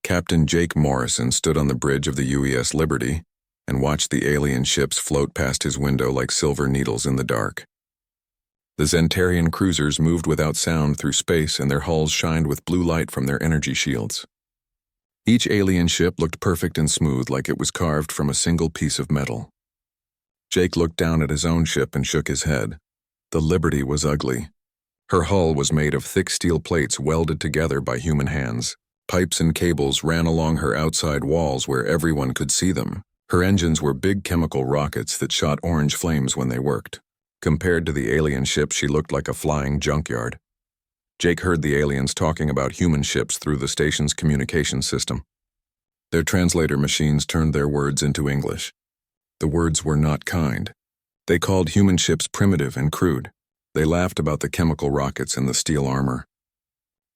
Captain Jake Morrison stood on the bridge of the UES Liberty and watched the alien ships float past his window like silver needles in the dark. The Zentarian cruisers moved without sound through space, and their hulls shined with blue light from their energy shields. Each alien ship looked perfect and smooth, like it was carved from a single piece of metal. Jake looked down at his own ship and shook his head. The Liberty was ugly. Her hull was made of thick steel plates welded together by human hands. Pipes and cables ran along her outside walls where everyone could see them. Her engines were big chemical rockets that shot orange flames when they worked. Compared to the alien ship, she looked like a flying junkyard. Jake heard the aliens talking about human ships through the station's communication system. Their translator machines turned their words into English. The words were not kind. They called human ships primitive and crude. They laughed about the chemical rockets and the steel armor.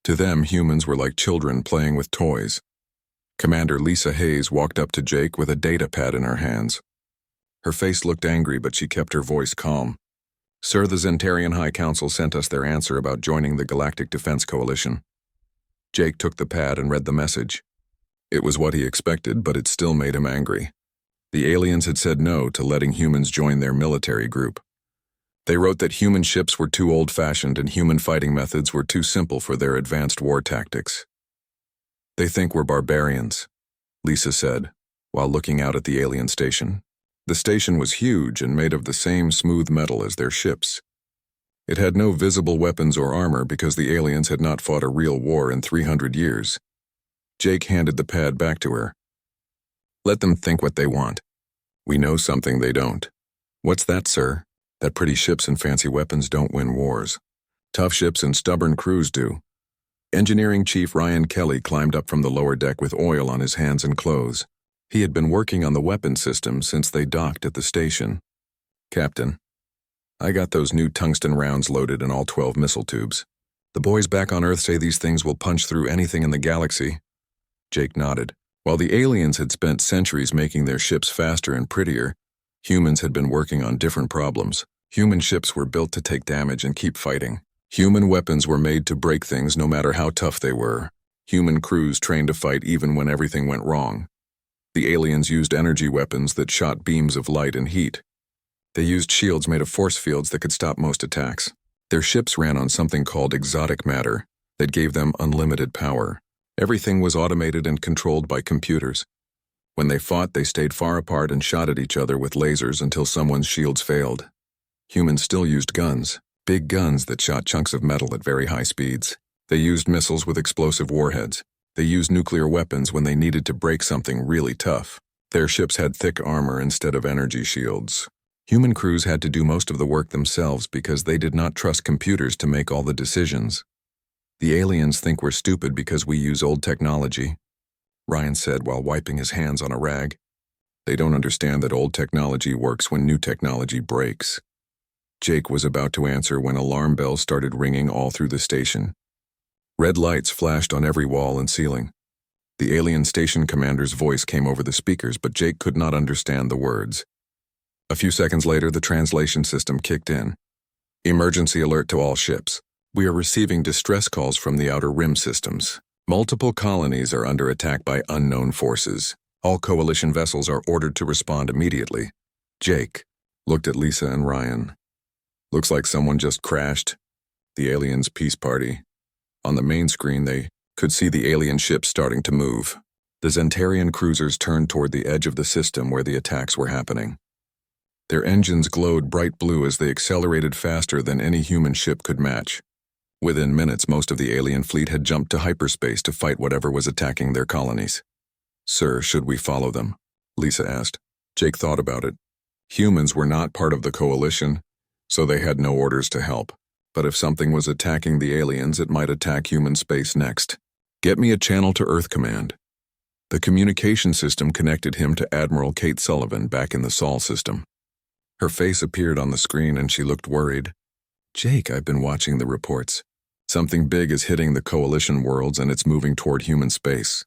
To them, humans were like children playing with toys. Commander Lisa Hayes walked up to Jake with a data pad in her hands. Her face looked angry, but she kept her voice calm. "Sir, the Zentarian High Council sent us their answer about joining the Galactic Defense Coalition." Jake took the pad and read the message. It was what he expected, but it still made him angry. The aliens had said no to letting humans join their military group. They wrote that human ships were too old-fashioned and human fighting methods were too simple for their advanced war tactics. "They think we're barbarians," Lisa said, while looking out at the alien station. The station was huge and made of the same smooth metal as their ships. It had no visible weapons or armor because the aliens had not fought a real war in 300 years. Jake handed the pad back to her. "Let them think what they want. We know something they don't." "What's that, sir?" "That pretty ships and fancy weapons don't win wars. Tough ships and stubborn crews do." Engineering Chief Ryan Kelly climbed up from the lower deck with oil on his hands and clothes. He had been working on the weapon system since they docked at the station. "Captain, I got those new tungsten rounds loaded in all 12 missile tubes. The boys back on Earth say these things will punch through anything in the galaxy." Jake nodded. While the aliens had spent centuries making their ships faster and prettier, humans had been working on different problems. Human ships were built to take damage and keep fighting. Human weapons were made to break things no matter how tough they were. Human crews trained to fight even when everything went wrong. The aliens used energy weapons that shot beams of light and heat. They used shields made of force fields that could stop most attacks. Their ships ran on something called exotic matter that gave them unlimited power. Everything was automated and controlled by computers. When they fought, they stayed far apart and shot at each other with lasers until someone's shields failed. Humans still used guns, big guns that shot chunks of metal at very high speeds. They used missiles with explosive warheads. They used nuclear weapons when they needed to break something really tough. Their ships had thick armor instead of energy shields. Human crews had to do most of the work themselves because they did not trust computers to make all the decisions. "The aliens think we're stupid because we use old technology," Ryan said while wiping his hands on a rag. "They don't understand that old technology works when new technology breaks." Jake was about to answer when alarm bells started ringing all through the station. Red lights flashed on every wall and ceiling. The alien station commander's voice came over the speakers, but Jake could not understand the words. A few seconds later, the translation system kicked in. "Emergency alert to all ships. We are receiving distress calls from the Outer Rim systems. Multiple colonies are under attack by unknown forces. All coalition vessels are ordered to respond immediately." Jake looked at Lisa and Ryan. "Looks like someone just crashed. The aliens' peace party." On the main screen, they could see the alien ships starting to move. The Zentarian cruisers turned toward the edge of the system where the attacks were happening. Their engines glowed bright blue as they accelerated faster than any human ship could match. Within minutes, most of the alien fleet had jumped to hyperspace to fight whatever was attacking their colonies. "Sir, should we follow them?" Lisa asked. Jake thought about it. Humans were not part of the coalition, so they had no orders to help. But if something was attacking the aliens, it might attack human space next. "Get me a channel to Earth Command." The communication system connected him to Admiral Kate Sullivan back in the Sol system. Her face appeared on the screen and she looked worried. "Jake, I've been watching the reports. Something big is hitting the coalition worlds and it's moving toward human space."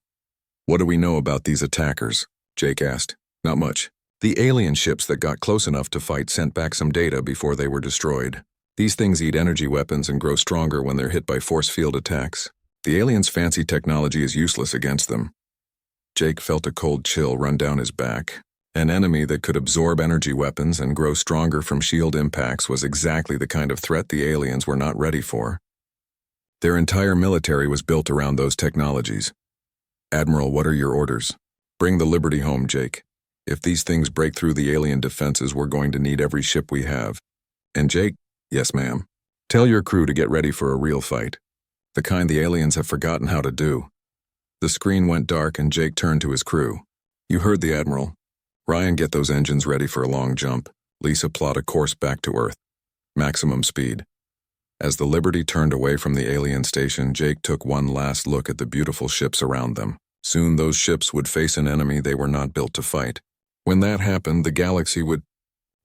"What do we know about these attackers?" Jake asked. "Not much. The alien ships that got close enough to fight sent back some data before they were destroyed. These things eat energy weapons and grow stronger when they're hit by force field attacks. The aliens' fancy technology is useless against them. Jake felt a cold chill run down his back. An enemy that could absorb energy weapons and grow stronger from shield impacts was exactly the kind of threat the aliens were not ready for. Their entire military was built around those technologies. Admiral, what are your orders? Bring the Liberty home, Jake. If these things break through the alien defenses, we're going to need every ship we have. And Jake? Yes, ma'am. Tell your crew to get ready for a real fight. The kind the aliens have forgotten how to do. The screen went dark and Jake turned to his crew. You heard the Admiral. Ryan, get those engines ready for a long jump. Lisa, plot a course back to Earth. Maximum speed. As the Liberty turned away from the alien station, Jake took one last look at the beautiful ships around them. Soon those ships would face an enemy they were not built to fight. When that happened, the galaxy would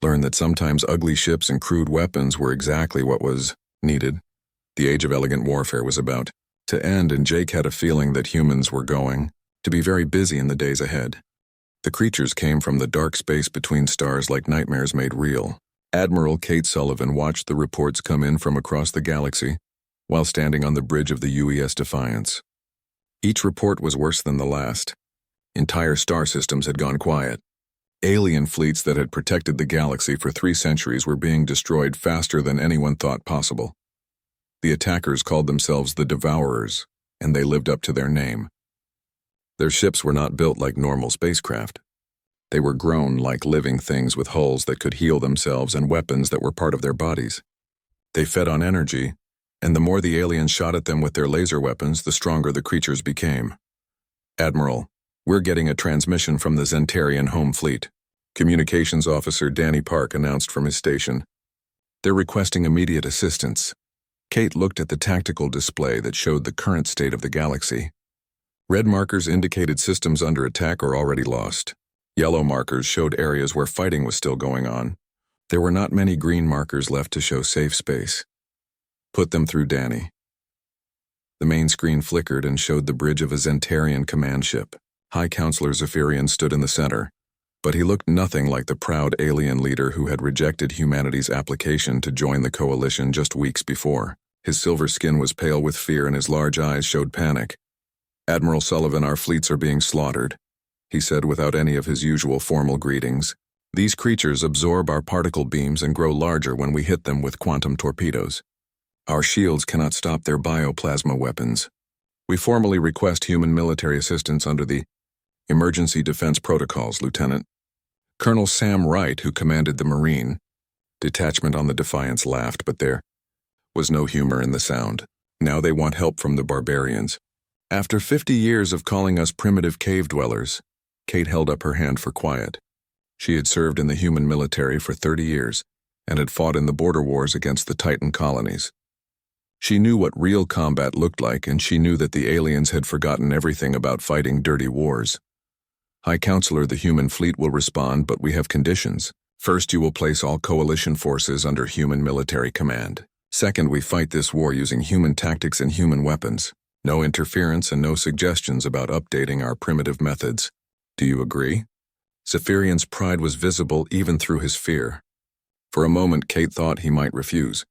learn that sometimes ugly ships and crude weapons were exactly what was needed. The age of elegant warfare was about to end, and Jake had a feeling that humans were going to be very busy in the days ahead. The creatures came from the dark space between stars like nightmares made real. Admiral Kate Sullivan watched the reports come in from across the galaxy while standing on the bridge of the UES Defiance. Each report was worse than the last. Entire star systems had gone quiet. Alien fleets that had protected the galaxy for 3 centuries were being destroyed faster than anyone thought possible. The attackers called themselves the Devourers, and they lived up to their name. Their ships were not built like normal spacecraft. They were grown like living things with hulls that could heal themselves and weapons that were part of their bodies. They fed on energy, and the more the aliens shot at them with their laser weapons, the stronger the creatures became. Admiral, we're getting a transmission from the Zentarian home fleet. Communications Officer Danny Park announced from his station. They're requesting immediate assistance. Kate looked at the tactical display that showed the current state of the galaxy. Red markers indicated systems under attack or already lost. Yellow markers showed areas where fighting was still going on. There were not many green markers left to show safe space. Put them through, Danny. The main screen flickered and showed the bridge of a Zentarian command ship. High Counselor Zephyrian stood in the center, but he looked nothing like the proud alien leader who had rejected humanity's application to join the coalition just weeks before. His silver skin was pale with fear and his large eyes showed panic. Admiral Sullivan, our fleets are being slaughtered, he said without any of his usual formal greetings. These creatures absorb our particle beams and grow larger when we hit them with quantum torpedoes. Our shields cannot stop their bioplasma weapons. We formally request human military assistance under the Emergency Defense Protocols, Lieutenant. Colonel Sam Wright, who commanded the Marine detachment on the Defiance, laughed, but there was no humor in the sound. Now they want help from the barbarians. After 50 years of calling us primitive cave dwellers, Kate held up her hand for quiet. She had served in the human military for 30 years and had fought in the border wars against the Titan colonies. She knew what real combat looked like, and she knew that the aliens had forgotten everything about fighting dirty wars. High Counselor, the human fleet will respond, but we have conditions. First, you will place all coalition forces under human military command. Second, we fight this war using human tactics and human weapons. No interference and no suggestions about updating our primitive methods. Do you agree? Zephyrian's pride was visible even through his fear. For a moment, Kate thought he might refuse.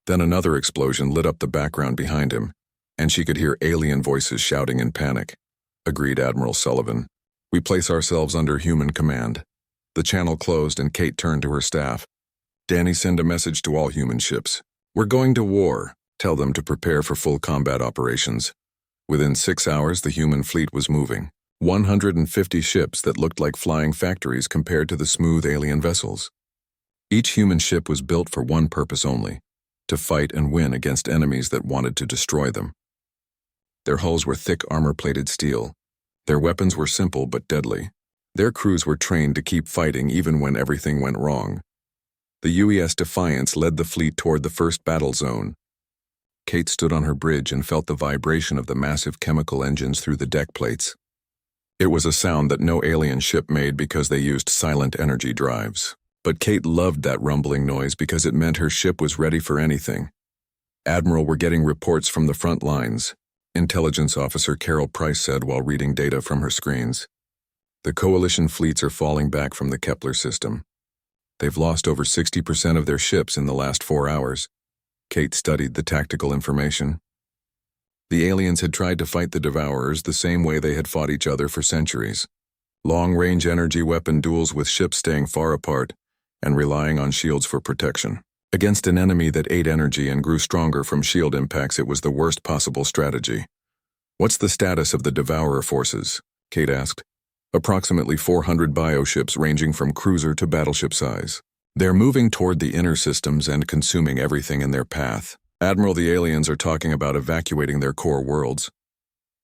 Then another explosion lit up the background behind him, and she could hear alien voices shouting in panic. Agreed, Admiral Sullivan. We place ourselves under human command. The channel closed and Kate turned to her staff. Danny, send a message to all human ships. We're going to war. Tell them to prepare for full combat operations. Within 6 hours, the human fleet was moving. 150 ships that looked like flying factories compared to the smooth alien vessels. Each human ship was built for one purpose only: to fight and win against enemies that wanted to destroy them. Their hulls were thick armor-plated steel. Their weapons were simple but deadly. Their crews were trained to keep fighting even when everything went wrong. The UES Defiance led the fleet toward the first battle zone. Kate stood on her bridge and felt the vibration of the massive chemical engines through the deck plates. It was a sound that no alien ship made because they used silent energy drives. But Kate loved that rumbling noise because it meant her ship was ready for anything. Admiral, we're getting reports from the front lines, Intelligence Officer Carol Price said while reading data from her screens. The coalition fleets are falling back from the Kepler system. They've lost over 60% of their ships in the last 4 hours. Kate studied the tactical information. The aliens had tried to fight the Devourers the same way they had fought each other for centuries. Long-range energy weapon duels with ships staying far apart and relying on shields for protection. Against an enemy that ate energy and grew stronger from shield impacts, it was the worst possible strategy. "What's the status of the Devourer forces?" Kate asked. "Approximately 400 bioships ranging from cruiser to battleship size. They're moving toward the inner systems and consuming everything in their path. Admiral, the aliens are talking about evacuating their core worlds."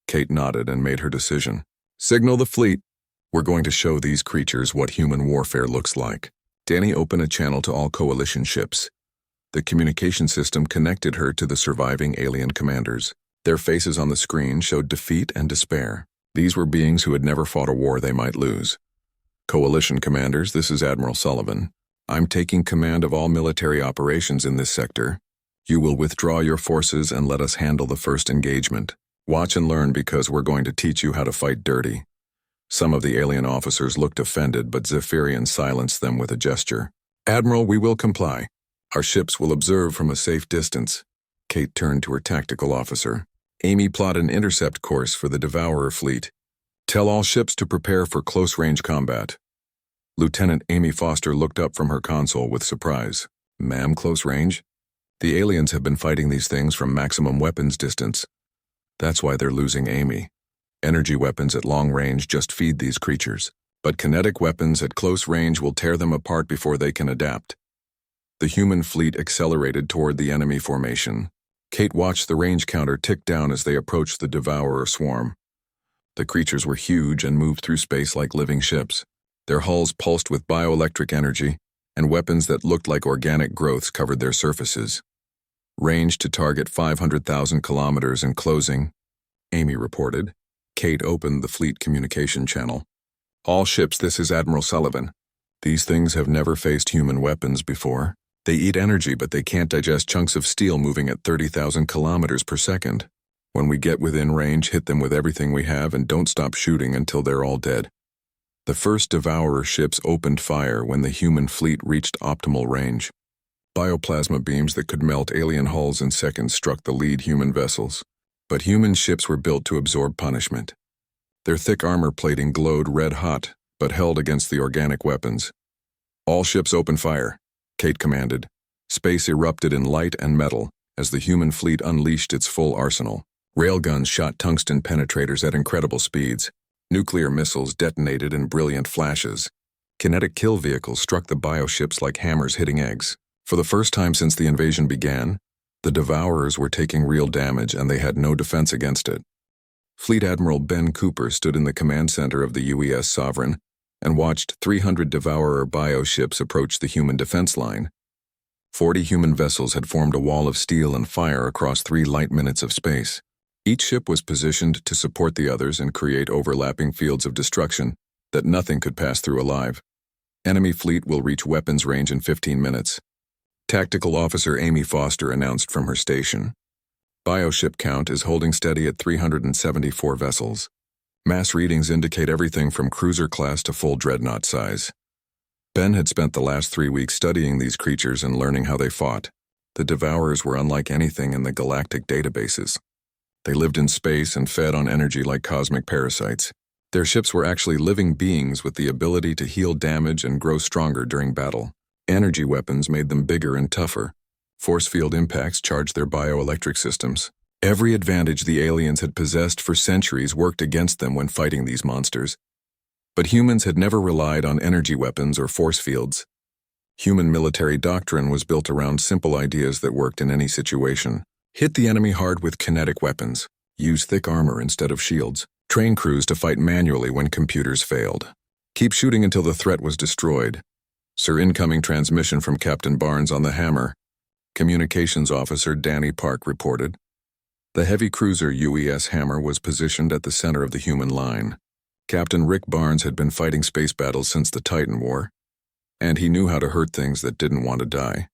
Kate nodded and made her decision. "Signal the fleet. We're going to show these creatures what human warfare looks like." Danny opened a channel to all coalition ships. The communication system connected her to the surviving alien commanders. Their faces on the screen showed defeat and despair. These were beings who had never fought a war they might lose. "Coalition commanders, this is Admiral Sullivan. I'm taking command of all military operations in this sector. You will withdraw your forces and let us handle the first engagement. Watch and learn, because we're going to teach you how to fight dirty." Some of the alien officers looked offended, but Zephyrian silenced them with a gesture. "Admiral, we will comply. Our ships will observe from a safe distance." Kate turned to her tactical officer. "Amy, plot an intercept course for the Devourer fleet. Tell all ships to prepare for close-range combat." Lieutenant Amy Foster looked up from her console with surprise. "Ma'am, close range? The aliens have been fighting these things from maximum weapons distance. That's why they're losing, Amy. Energy weapons at long range just feed these creatures, but kinetic weapons at close range will tear them apart before they can adapt." The human fleet accelerated toward the enemy formation. Kate watched the range counter tick down as they approached the Devourer swarm. The creatures were huge and moved through space like living ships. Their hulls pulsed with bioelectric energy, and weapons that looked like organic growths covered their surfaces. "Range to target 500,000 kilometers in closing," Amy reported. Kate opened the fleet communication channel. "All ships, this is Admiral Sullivan. These things have never faced human weapons before. They eat energy, but they can't digest chunks of steel moving at 30,000 kilometers per second. When we get within range, hit them with everything we have and don't stop shooting until they're all dead." The first Devourer ships opened fire when the human fleet reached optimal range. Bioplasma beams that could melt alien hulls in seconds struck the lead human vessels. But human ships were built to absorb punishment. Their thick armor plating glowed red-hot, but held against the organic weapons. "All ships open fire," Kate commanded. Space erupted in light and metal as the human fleet unleashed its full arsenal. Railguns shot tungsten penetrators at incredible speeds. Nuclear missiles detonated in brilliant flashes. Kinetic kill vehicles struck the bioships like hammers hitting eggs. For the first time since the invasion began, the Devourers were taking real damage, and they had no defense against it. Fleet Admiral Ben Cooper stood in the command center of the UES Sovereign and watched 300 Devourer bioships approach the human defense line. 40 human vessels had formed a wall of steel and fire across 3 light minutes of space. Each ship was positioned to support the others and create overlapping fields of destruction that nothing could pass through alive. "Enemy fleet will reach weapons range in 15 minutes. Tactical Officer Amy Foster announced from her station. "Bioship count is holding steady at 374 vessels. Mass readings indicate everything from cruiser class to full dreadnought size." Ben had spent the last 3 weeks studying these creatures and learning how they fought. The Devourers were unlike anything in the galactic databases. They lived in space and fed on energy like cosmic parasites. Their ships were actually living beings with the ability to heal damage and grow stronger during battle. Energy weapons made them bigger and tougher. Force field impacts charged their bioelectric systems. Every advantage the aliens had possessed for centuries worked against them when fighting these monsters. But humans had never relied on energy weapons or force fields. Human military doctrine was built around simple ideas that worked in any situation. Hit the enemy hard with kinetic weapons. Use thick armor instead of shields. Train crews to fight manually when computers failed. Keep shooting until the threat was destroyed. "Sir, incoming transmission from Captain Barnes on the Hammer," Communications Officer Danny Park reported. The heavy cruiser UES Hammer was positioned at the center of the human line. Captain Rick Barnes had been fighting space battles since the Titan War, and he knew how to hurt things that didn't want to die.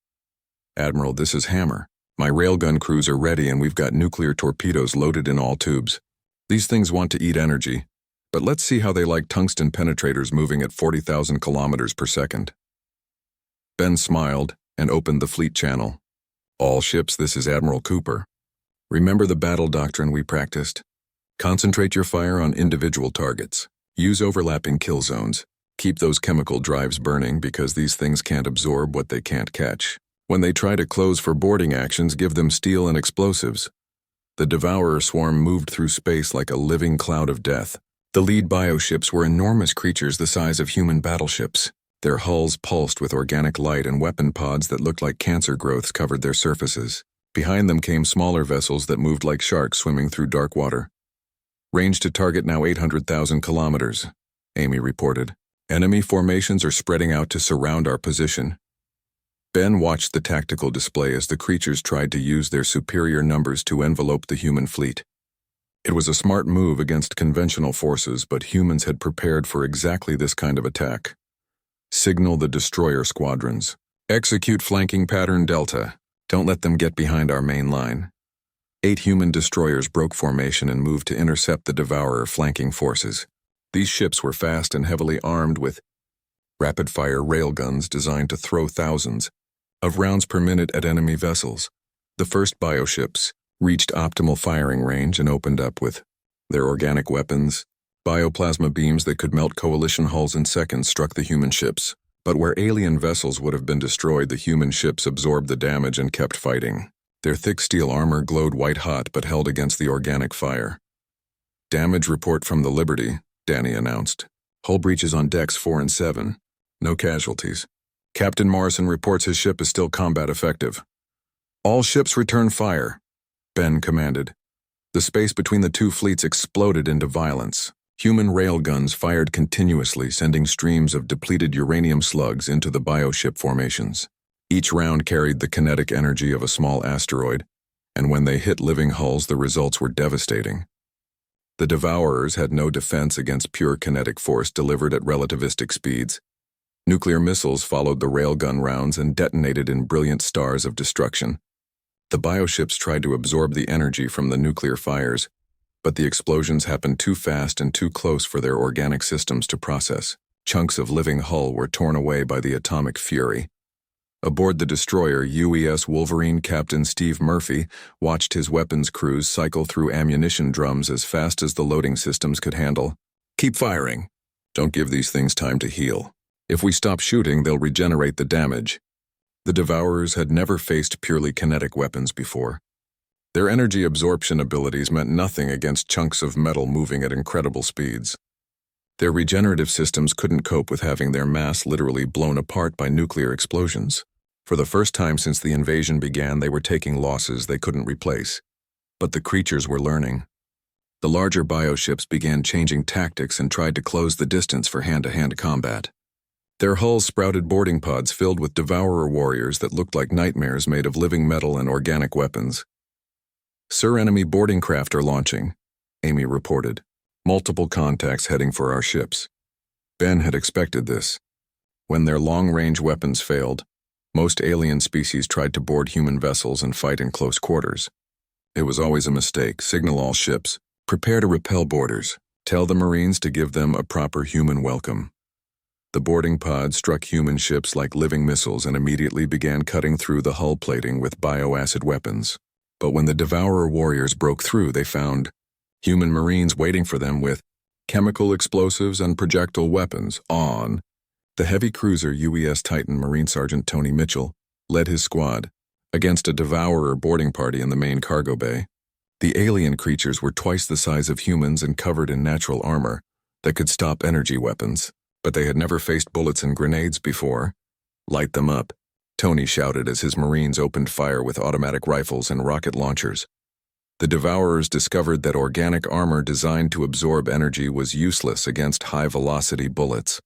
"Admiral, this is Hammer. My railgun crews are ready, and we've got nuclear torpedoes loaded in all tubes. These things want to eat energy, but let's see how they like tungsten penetrators moving at 40,000 kilometers per second." Ben smiled and opened the fleet channel. "All ships, this is Admiral Cooper. Remember the battle doctrine we practiced? Concentrate your fire on individual targets. Use overlapping kill zones. Keep those chemical drives burning because these things can't absorb what they can't catch. When they try to close for boarding actions, give them steel and explosives. The Devourer swarm moved through space like a living cloud of death. The lead bioships were enormous creatures the size of human battleships. Their hulls pulsed with organic light, and weapon pods that looked like cancer growths covered their surfaces. Behind them came smaller vessels that moved like sharks swimming through dark water. Range to target now 800,000 kilometers, Amy reported. Enemy formations are spreading out to surround our position. Ben watched the tactical display as the creatures tried to use their superior numbers to envelope the human fleet. It was a smart move against conventional forces, but humans had prepared for exactly this kind of attack. Signal the destroyer squadrons. Execute flanking pattern Delta. Don't let them get behind our main line. 8 human destroyers broke formation and moved to intercept the Devourer flanking forces. These ships were fast and heavily armed with rapid-fire railguns designed to throw thousands of rounds per minute at enemy vessels. The first bioships reached optimal firing range and opened up with their organic weapons. Bioplasma beams that could melt coalition hulls in seconds struck the human ships. But where alien vessels would have been destroyed, the human ships absorbed the damage and kept fighting. Their thick steel armor glowed white-hot but held against the organic fire. Damage report from the Liberty, Danny announced. Hull breaches on decks 4 and 7. No casualties. Captain Morrison reports his ship is still combat effective. All ships return fire, Ben commanded. The space between the two fleets exploded into violence. Human railguns fired continuously, sending streams of depleted uranium slugs into the bioship formations. Each round carried the kinetic energy of a small asteroid, and when they hit living hulls, the results were devastating. The Devourers had no defense against pure kinetic force delivered at relativistic speeds. Nuclear missiles followed the railgun rounds and detonated in brilliant stars of destruction. The bioships tried to absorb the energy from the nuclear fires, but the explosions happened too fast and too close for their organic systems to process. Chunks of living hull were torn away by the atomic fury. Aboard the destroyer, UES Wolverine Captain Steve Murphy watched his weapons crews cycle through ammunition drums as fast as the loading systems could handle. Keep firing. Don't give these things time to heal. If we stop shooting, they'll regenerate the damage. The Devourers had never faced purely kinetic weapons before. Their energy absorption abilities meant nothing against chunks of metal moving at incredible speeds. Their regenerative systems couldn't cope with having their mass literally blown apart by nuclear explosions. For the first time since the invasion began, they were taking losses they couldn't replace. But the creatures were learning. The larger bioships began changing tactics and tried to close the distance for hand-to-hand combat. Their hulls sprouted boarding pods filled with Devourer warriors that looked like nightmares made of living metal and organic weapons. Sir, enemy boarding craft are launching, Amy reported. Multiple contacts heading for our ships. Ben had expected this. When their long-range weapons failed, most alien species tried to board human vessels and fight in close quarters. It was always a mistake. Signal all ships. Prepare to repel boarders. Tell the Marines to give them a proper human welcome. The boarding pods struck human ships like living missiles and immediately began cutting through the hull plating with bioacid weapons. But when the Devourer warriors broke through, they found human Marines waiting for them with chemical explosives and projectile weapons on. The heavy cruiser UES Titan Marine Sergeant Tony Mitchell led his squad against a Devourer boarding party in the main cargo bay. The alien creatures were twice the size of humans and covered in natural armor that could stop energy weapons, but they had never faced bullets and grenades before. Light them up, Tony shouted as his Marines opened fire with automatic rifles and rocket launchers. The Devourers discovered that organic armor designed to absorb energy was useless against high-velocity bullets.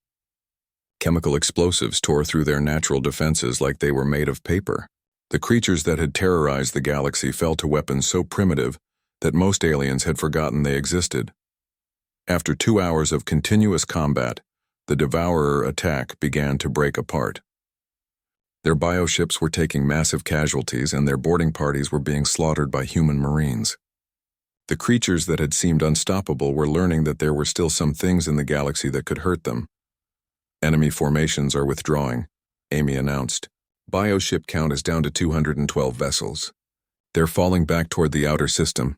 Chemical explosives tore through their natural defenses like they were made of paper. The creatures that had terrorized the galaxy fell to weapons so primitive that most aliens had forgotten they existed. After 2 hours of continuous combat, the Devourer attack began to break apart. Their bioships were taking massive casualties and their boarding parties were being slaughtered by human Marines. The creatures that had seemed unstoppable were learning that there were still some things in the galaxy that could hurt them. Enemy formations are withdrawing, Amy announced. Bioship count is down to 212 vessels. They're falling back toward the outer system.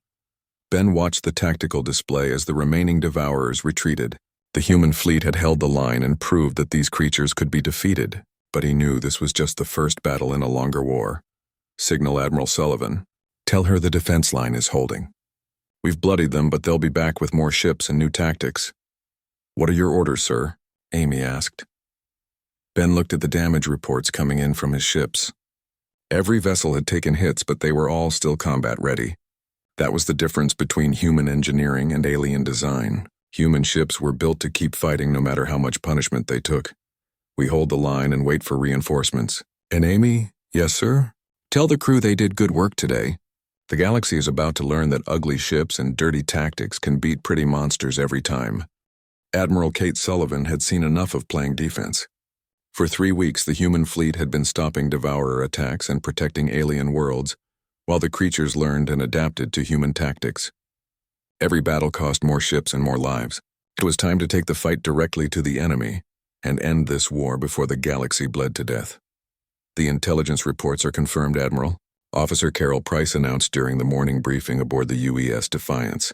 Ben watched the tactical display as the remaining devourers retreated. The human fleet had held the line and proved that these creatures could be defeated, but he knew this was just the first battle in a longer war. Signal Admiral Sullivan. Tell her the defense line is holding. We've bloodied them, but they'll be back with more ships and new tactics. What are your orders, sir? Amy asked. Ben looked at the damage reports coming in from his ships. Every vessel had taken hits, but they were all still combat ready. That was the difference between human engineering and alien design. Human ships were built to keep fighting no matter how much punishment they took. We hold the line and wait for reinforcements. And Amy? Yes, sir? Tell the crew they did good work today. The galaxy is about to learn that ugly ships and dirty tactics can beat pretty monsters every time. Admiral Kate Sullivan had seen enough of playing defense. For 3 weeks, the human fleet had been stopping devourer attacks and protecting alien worlds, while the creatures learned and adapted to human tactics. Every battle cost more ships and more lives. It was time to take the fight directly to the enemy and end this war before the galaxy bled to death. The intelligence reports are confirmed, Admiral, Officer Carol Price announced during the morning briefing aboard the UES Defiance.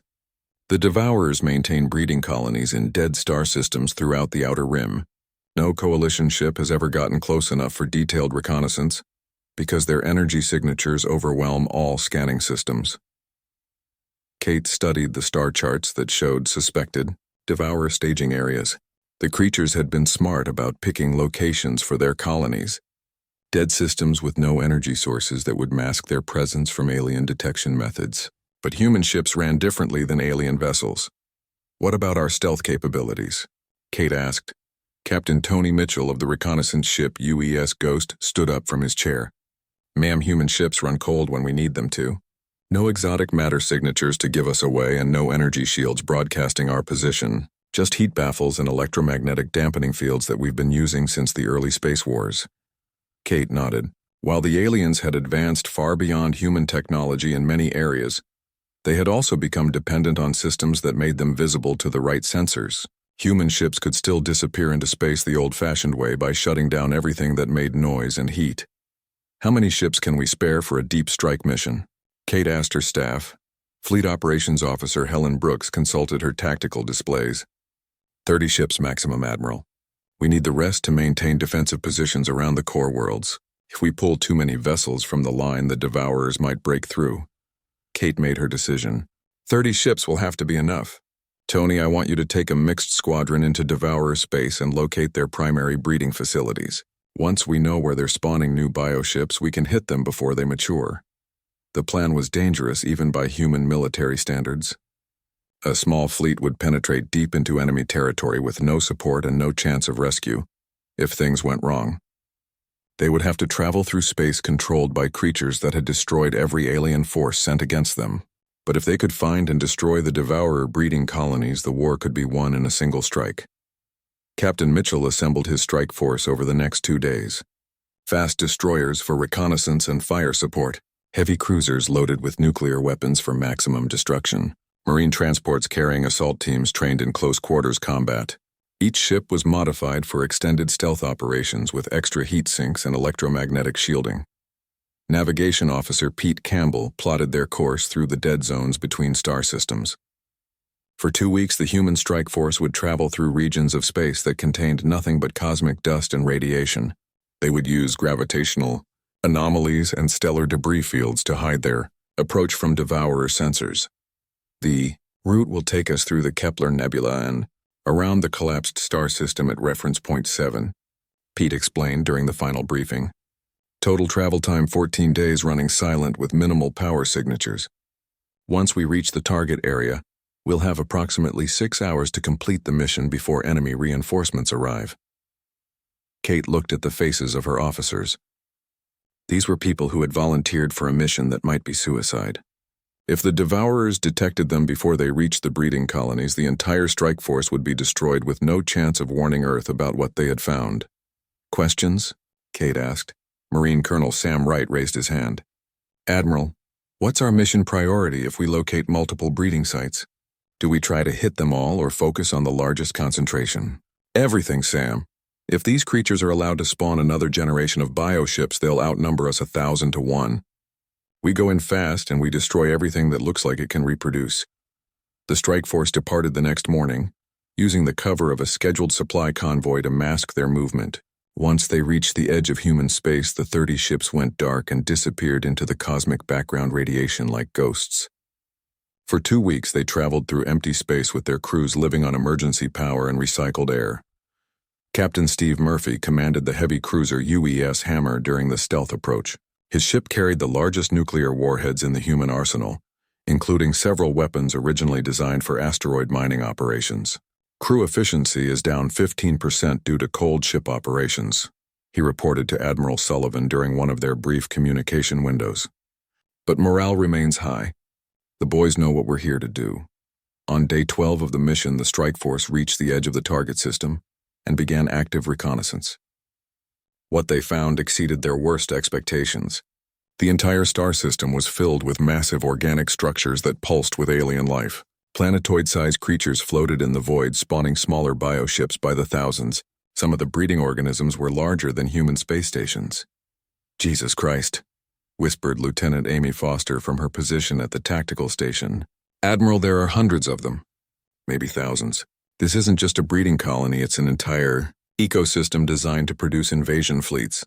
The Devourers maintain breeding colonies in dead star systems throughout the Outer Rim. No coalition ship has ever gotten close enough for detailed reconnaissance, because their energy signatures overwhelm all scanning systems. Kate studied the star charts that showed suspected Devourer staging areas. The creatures had been smart about picking locations for their colonies. Dead systems with no energy sources that would mask their presence from alien detection methods. But human ships ran differently than alien vessels. What about our stealth capabilities? Kate asked. Captain Tony Mitchell of the reconnaissance ship UES Ghost stood up from his chair. Ma'am, human ships run cold when we need them to. No exotic matter signatures to give us away and no energy shields broadcasting our position. Just heat baffles and electromagnetic dampening fields that we've been using since the early space wars. Kate nodded. While the aliens had advanced far beyond human technology in many areas, they had also become dependent on systems that made them visible to the right sensors. Human ships could still disappear into space the old-fashioned way by shutting down everything that made noise and heat. How many ships can we spare for a deep strike mission? Kate asked her staff. Fleet Operations Officer Helen Brooks consulted her tactical displays. 30 ships maximum, Admiral. We need the rest to maintain defensive positions around the core worlds. If we pull too many vessels from the line, the Devourers might break through. Kate made her decision. 30 ships will have to be enough. Tony, I want you to take a mixed squadron into Devourer space and locate their primary breeding facilities. Once we know where they're spawning new bioships, we can hit them before they mature. The plan was dangerous even by human military standards. A small fleet would penetrate deep into enemy territory with no support and no chance of rescue, if things went wrong. They would have to travel through space controlled by creatures that had destroyed every alien force sent against them. But if they could find and destroy the Devourer breeding colonies, the war could be won in a single strike. Captain Mitchell assembled his strike force over the next 2 days. Fast destroyers for reconnaissance and fire support, heavy cruisers loaded with nuclear weapons for maximum destruction, marine transports carrying assault teams trained in close-quarters combat. Each ship was modified for extended stealth operations with extra heat sinks and electromagnetic shielding. Navigation Officer Pete Campbell plotted their course through the dead zones between star systems. For 2 weeks, the human strike force would travel through regions of space that contained nothing but cosmic dust and radiation. They would use gravitational anomalies and stellar debris fields to hide their approach from Devourer sensors. The route will take us through the Kepler Nebula and around the collapsed star system at reference point 7, Pete explained during the final briefing. Total travel time 14 days running silent with minimal power signatures. Once we reach the target area, we'll have approximately 6 hours to complete the mission before enemy reinforcements arrive. Kate looked at the faces of her officers. These were people who had volunteered for a mission that might be suicide. If the Devourers detected them before they reached the breeding colonies, the entire strike force would be destroyed with no chance of warning Earth about what they had found. Questions? Kate asked. Marine Colonel Sam Wright raised his hand. Admiral, what's our mission priority if we locate multiple breeding sites? Do we try to hit them all or focus on the largest concentration? Everything, Sam. If these creatures are allowed to spawn another generation of bioships, they'll outnumber us 1,000 to 1. We go in fast and we destroy everything that looks like it can reproduce. The strike force departed the next morning, using the cover of a scheduled supply convoy to mask their movement. Once they reached the edge of human space, the 30 ships went dark and disappeared into the cosmic background radiation like ghosts. For 2 weeks, they traveled through empty space with their crews living on emergency power and recycled air. Captain Steve Murphy commanded the heavy cruiser UES Hammer during the stealth approach. His ship carried the largest nuclear warheads in the human arsenal, including several weapons originally designed for asteroid mining operations. Crew efficiency is down 15% due to cold ship operations, he reported to Admiral Sullivan during one of their brief communication windows. But morale remains high. The boys know what we're here to do. On day 12 of the mission, the strike force reached the edge of the target system and began active reconnaissance. What they found exceeded their worst expectations. The entire star system was filled with massive organic structures that pulsed with alien life. Planetoid-sized creatures floated in the void, spawning smaller bioships by the thousands. Some of the breeding organisms were larger than human space stations. "Jesus Christ," whispered Lieutenant Amy Foster from her position at the tactical station. "Admiral, there are hundreds of them. Maybe thousands. This isn't just a breeding colony, it's an entire ecosystem designed to produce invasion fleets."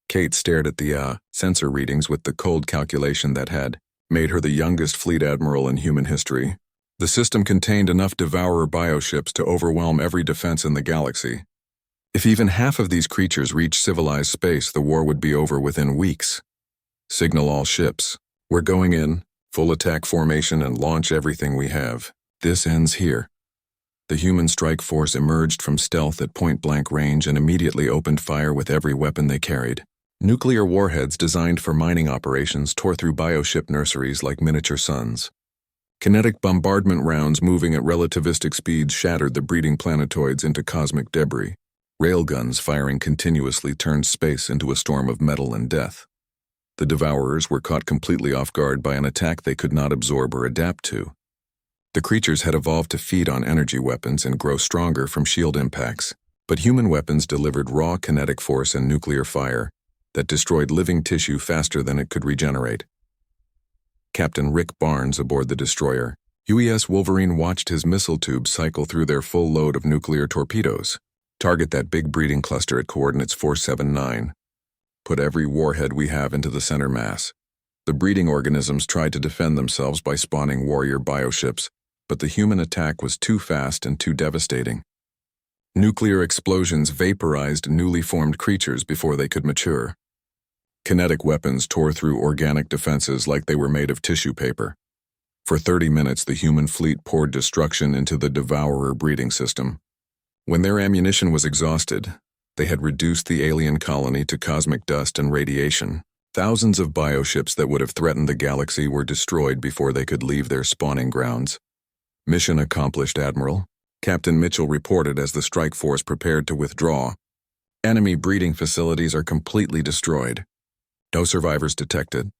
Kate stared at the sensor readings with the cold calculation that had made her the youngest fleet admiral in human history. The system contained enough devourer bioships to overwhelm every defense in the galaxy. If even half of these creatures reached civilized space, the war would be over within weeks. "Signal all ships. We're going in, full attack formation, and launch everything we have. This ends here." The human strike force emerged from stealth at point-blank range and immediately opened fire with every weapon they carried. Nuclear warheads designed for mining operations tore through bioship nurseries like miniature suns. Kinetic bombardment rounds moving at relativistic speeds shattered the breeding planetoids into cosmic debris. Railguns firing continuously turned space into a storm of metal and death. The Devourers were caught completely off guard by an attack they could not absorb or adapt to. The creatures had evolved to feed on energy weapons and grow stronger from shield impacts, but human weapons delivered raw kinetic force and nuclear fire that destroyed living tissue faster than it could regenerate. Captain Rick Barnes aboard the destroyer, UES Wolverine, watched his missile tubes cycle through their full load of nuclear torpedoes. "Target that big breeding cluster at coordinates 479. Put every warhead we have into the center mass." The breeding organisms tried to defend themselves by spawning warrior bioships, but the human attack was too fast and too devastating. Nuclear explosions vaporized newly formed creatures before they could mature. Kinetic weapons tore through organic defenses like they were made of tissue paper. For 30 minutes, the human fleet poured destruction into the Devourer breeding system. When their ammunition was exhausted, they had reduced the alien colony to cosmic dust and radiation. Thousands of bioships that would have threatened the galaxy were destroyed before they could leave their spawning grounds. "Mission accomplished, Admiral," Captain Mitchell reported as the strike force prepared to withdraw. "Enemy breeding facilities are completely destroyed. No survivors detected."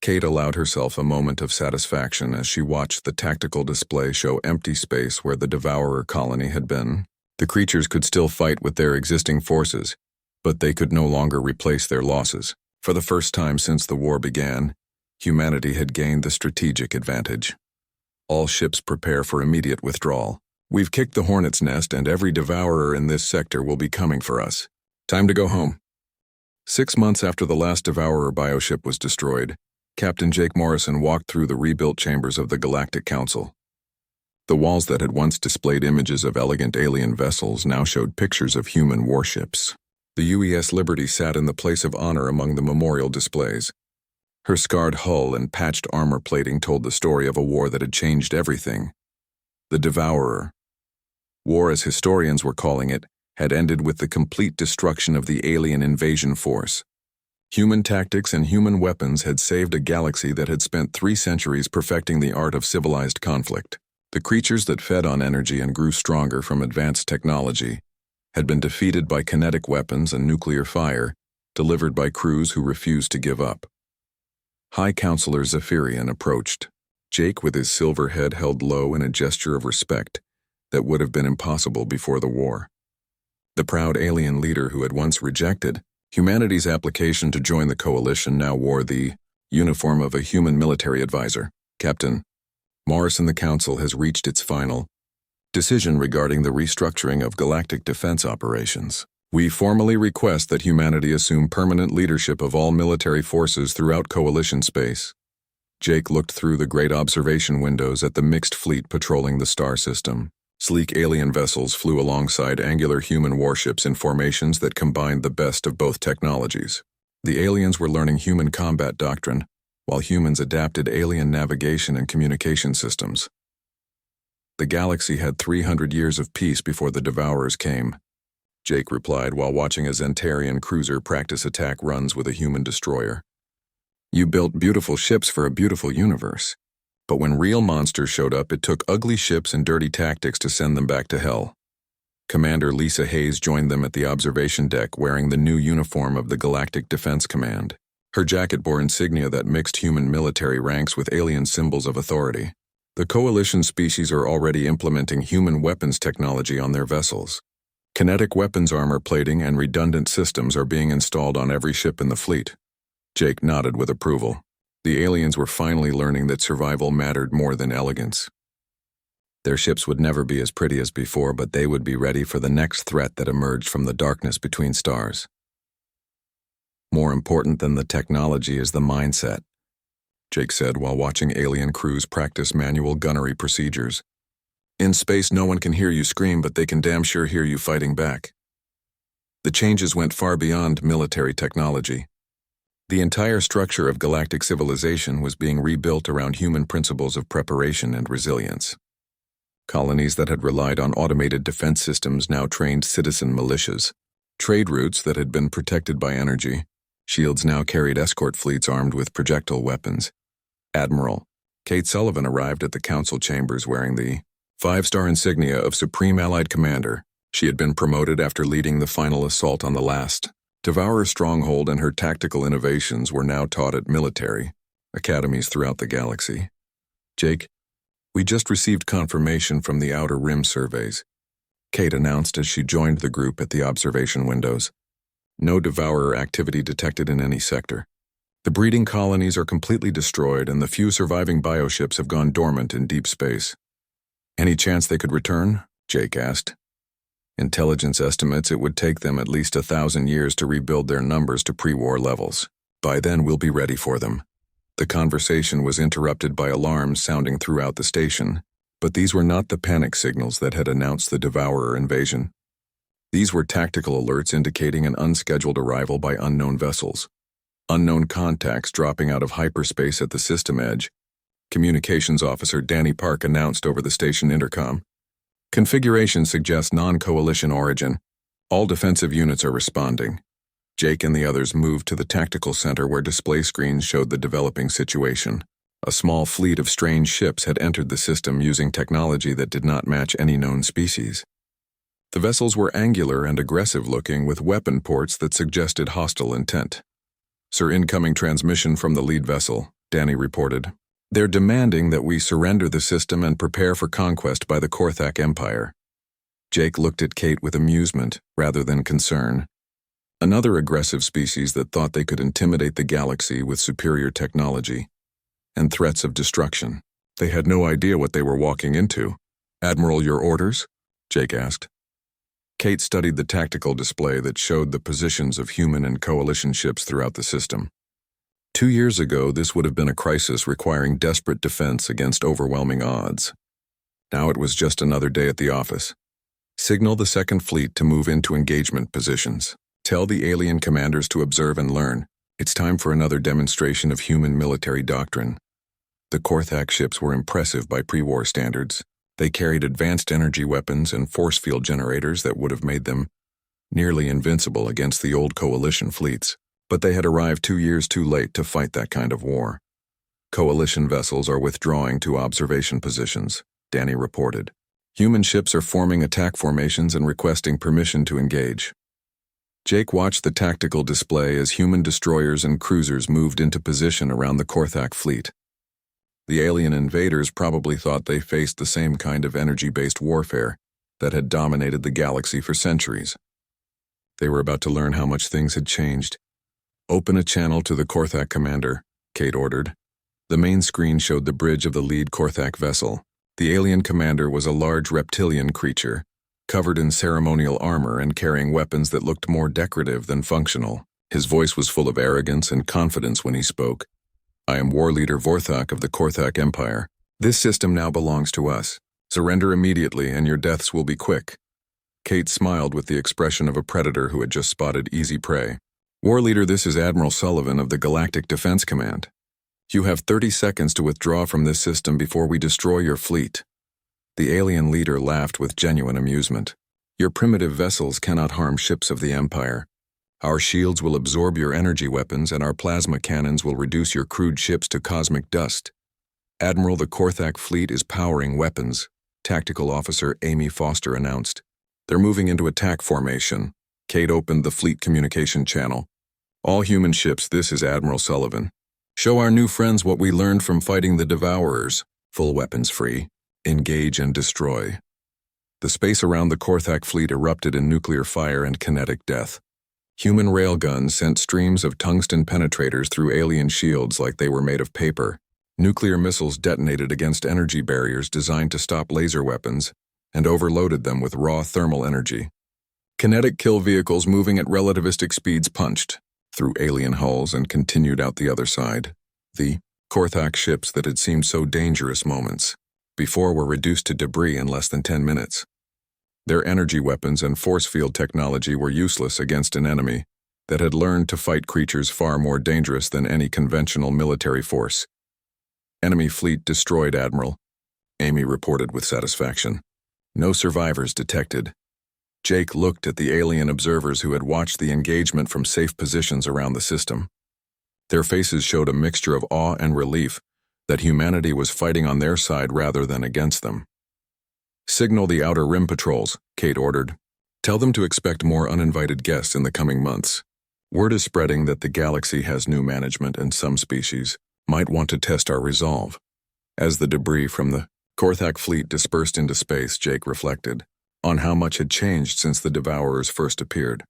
Kate allowed herself a moment of satisfaction as she watched the tactical display show empty space where the Devourer colony had been. The creatures could still fight with their existing forces, but they could no longer replace their losses. For the first time since the war began, humanity had gained the strategic advantage. "All ships prepare for immediate withdrawal. We've kicked the hornet's nest and every devourer in this sector will be coming for us. Time to go home." 6 months after the last devourer bioship was destroyed, Captain Jake Morrison walked through the rebuilt chambers of the Galactic Council. The walls that had once displayed images of elegant alien vessels now showed pictures of human warships. The UES Liberty sat in the place of honor among the memorial displays. Her scarred hull and patched armor plating told the story of a war that had changed everything. The Devourer. War, as historians were calling it, had ended with the complete destruction of the alien invasion force. Human tactics and human weapons had saved a galaxy that had spent 3 centuries perfecting the art of civilized conflict. The creatures that fed on energy and grew stronger from advanced technology had been defeated by kinetic weapons and nuclear fire, delivered by crews who refused to give up. High Counselor Zephyrian approached. Jake, with his silver head held low in a gesture of respect that would have been impossible before the war. The proud alien leader who had once rejected humanity's application to join the coalition now wore the uniform of a human military advisor. Captain, Morrison, the Council has reached its final decision regarding the restructuring of galactic defense operations. We formally request that humanity assume permanent leadership of all military forces throughout Coalition space. Jake looked through the great observation windows at the mixed fleet patrolling the star system. Sleek alien vessels flew alongside angular human warships in formations that combined the best of both technologies. The aliens were learning human combat doctrine, while humans adapted alien navigation and communication systems. The galaxy had 300 years of peace before the Devourers came, Jake replied while watching a Zentarian cruiser practice attack runs with a human destroyer. You built beautiful ships for a beautiful universe. But when real monsters showed up, it took ugly ships and dirty tactics to send them back to hell. Commander Lisa Hayes joined them at the observation deck wearing the new uniform of the Galactic Defense Command. Her jacket bore insignia that mixed human military ranks with alien symbols of authority. The Coalition species are already implementing human weapons technology on their vessels. Kinetic weapons armor plating and redundant systems are being installed on every ship in the fleet. Jake nodded with approval. The aliens were finally learning that survival mattered more than elegance. Their ships would never be as pretty as before, but they would be ready for the next threat that emerged from the darkness between stars. More important than the technology is the mindset, Jake said while watching alien crews practice manual gunnery procedures. In space, no one can hear you scream, but they can damn sure hear you fighting back. The changes went far beyond military technology. The entire structure of galactic civilization was being rebuilt around human principles of preparation and resilience. Colonies that had relied on automated defense systems now trained citizen militias. Trade routes that had been protected by energy. Shields now carried escort fleets armed with projectile weapons. Admiral Kate Sullivan arrived at the council chambers wearing the 5-star insignia of Supreme Allied Commander. She had been promoted after leading the final assault on the last Devourer stronghold, and her tactical innovations were now taught at military academies throughout the galaxy. Jake, we just received confirmation from the Outer Rim surveys, Kate announced as she joined the group at the observation windows. No Devourer activity detected in any sector. The breeding colonies are completely destroyed, and the few surviving bioships have gone dormant in deep space. Any chance they could return? Jake asked. Intelligence estimates it would take them at least 1,000 years to rebuild their numbers to pre-war levels. By then, we'll be ready for them. The conversation was interrupted by alarms sounding throughout the station, but these were not the panic signals that had announced the Devourer invasion. These were tactical alerts indicating an unscheduled arrival by unknown vessels. Unknown contacts dropping out of hyperspace at the system edge. Communications Officer Danny Park announced over the station intercom. Configuration suggests non-coalition origin. All defensive units are responding. Jake and the others moved to the tactical center where display screens showed the developing situation. A small fleet of strange ships had entered the system using technology that did not match any known species. The vessels were angular and aggressive-looking with weapon ports that suggested hostile intent. Sir, incoming transmission from the lead vessel, Danny reported. They're demanding that we surrender the system and prepare for conquest by the Korthak Empire. Jake looked at Kate with amusement rather than concern. Another aggressive species that thought they could intimidate the galaxy with superior technology and threats of destruction. They had no idea what they were walking into. Admiral, your orders? Jake asked. Kate studied the tactical display that showed the positions of human and coalition ships throughout the system. 2 years ago, this would have been a crisis requiring desperate defense against overwhelming odds. Now it was just another day at the office. Signal the Second Fleet to move into engagement positions. Tell the alien commanders to observe and learn. It's time for another demonstration of human military doctrine. The Korthak ships were impressive by pre-war standards. They carried advanced energy weapons and force field generators that would have made them nearly invincible against the old coalition fleets. But they had arrived 2 years too late to fight that kind of war. Coalition vessels are withdrawing to observation positions, Danny reported. Human ships are forming attack formations and requesting permission to engage. Jake watched the tactical display as human destroyers and cruisers moved into position around the Korthak fleet. The alien invaders probably thought they faced the same kind of energy-based warfare that had dominated the galaxy for centuries. They were about to learn how much things had changed. Open a channel to the Korthak commander, Kate ordered. The main screen showed the bridge of the lead Korthak vessel. The alien commander was a large reptilian creature, covered in ceremonial armor and carrying weapons that looked more decorative than functional. His voice was full of arrogance and confidence when he spoke. I am War Leader Vorthak of the Korthak Empire. This system now belongs to us. Surrender immediately and your deaths will be quick. Kate smiled with the expression of a predator who had just spotted easy prey. War Leader, this is Admiral Sullivan of the Galactic Defense Command. You have 30 seconds to withdraw from this system before we destroy your fleet. The alien leader laughed with genuine amusement. Your primitive vessels cannot harm ships of the Empire. Our shields will absorb your energy weapons and our plasma cannons will reduce your crude ships to cosmic dust. Admiral, the Korthak fleet is powering weapons, Tactical Officer Amy Foster announced. They're moving into attack formation. Kate opened the fleet communication channel. All human ships, this is Admiral Sullivan. Show our new friends what we learned from fighting the Devourers. Full weapons free. Engage and destroy. The space around the Korthak fleet erupted in nuclear fire and kinetic death. Human railguns sent streams of tungsten penetrators through alien shields like they were made of paper. Nuclear missiles detonated against energy barriers designed to stop laser weapons and overloaded them with raw thermal energy. Kinetic kill vehicles moving at relativistic speeds punched through alien hulls and continued out the other side. The Korthak ships that had seemed so dangerous moments before were reduced to debris in less than 10 minutes. Their energy weapons and force field technology were useless against an enemy that had learned to fight creatures far more dangerous than any conventional military force. Enemy fleet destroyed, Admiral, Amy reported with satisfaction. No survivors detected. Jake looked at the alien observers who had watched the engagement from safe positions around the system. Their faces showed a mixture of awe and relief that humanity was fighting on their side rather than against them. Signal the Outer Rim patrols, Kate ordered. Tell them to expect more uninvited guests in the coming months. Word is spreading that the galaxy has new management and some species might want to test our resolve. As the debris from the Korthak fleet dispersed into space, Jake reflected on how much had changed since the Devourers first appeared.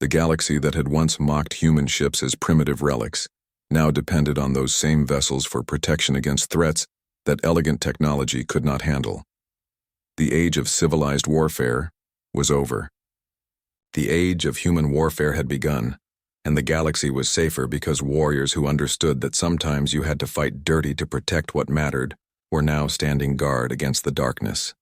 The galaxy that had once mocked human ships as primitive relics now depended on those same vessels for protection against threats that elegant technology could not handle. The age of civilized warfare was over. The age of human warfare had begun, and the galaxy was safer because warriors who understood that sometimes you had to fight dirty to protect what mattered were now standing guard against the darkness.